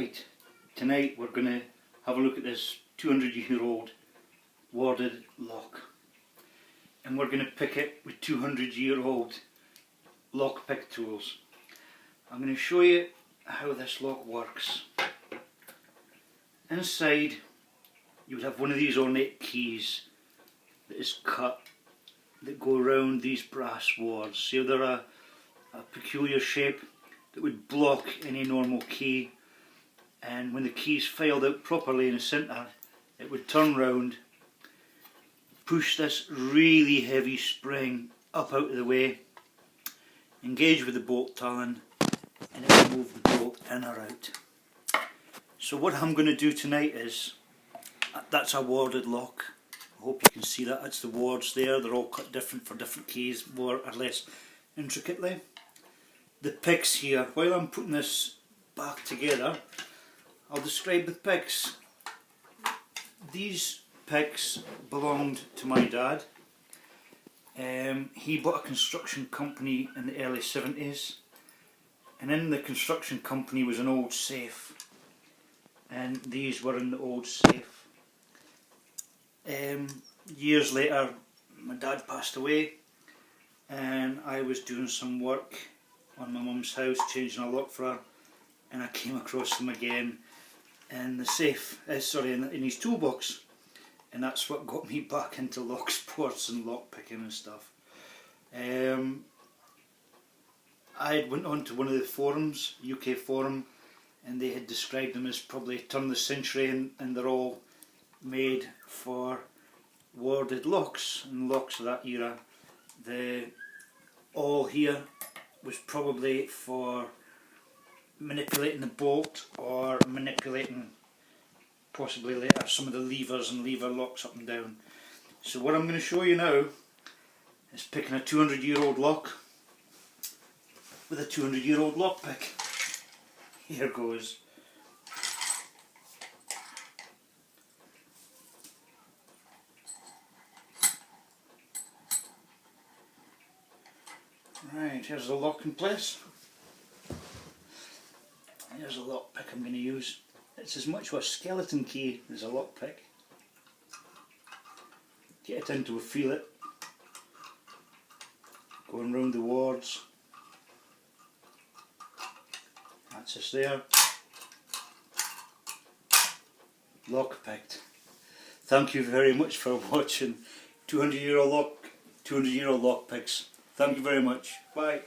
Right, tonight we're going to have a look at this 200-year-old warded lock, and we're going to pick it with 200-year-old lock pick tools. I'm going to show you how this lock works. Inside you would have one of these ornate keys that is cut that go around these brass wards. So they're a peculiar shape that would block any normal key, and when the key's filed out properly in the centre, it would turn round, push this really heavy spring up out of the way, engage with the bolt talon, and it will move the bolt in or out. So what I'm going to do tonight is, that's a warded lock. I hope you can see that. That's the wards there. They're all cut different for different keys, more or less intricately. The picks here, while I'm putting this back together, I'll describe the picks. These picks belonged to my dad. He bought a construction company in the early 70s, and in the construction company was an old safe, and these were in the old safe. Years later my dad passed away, and I was doing some work on my mum's house, changing a lock for her, and I came across them again in the safe, in his toolbox, and that's what got me back into lock sports and lock picking and stuff. I went on to one of the forums, UK forum, and they had described them as probably turn of the century, and they're all made for warded locks and locks of that era. The all here was probably for manipulating the bolt, or manipulating possibly later some of the levers and lever locks up and down. So what I'm going to show you now is picking a 200-year-old lock with a 200-year-old lock pick. Here goes. Right, here's the lock in place. Here's a lock pick I'm going to use. It's as much of a skeleton key as a lock pick. Get it into a feeler, going round the wards. That's us there. Lock picked. Thank you very much for watching 200-year-old lock picks. Thank you very much. Bye.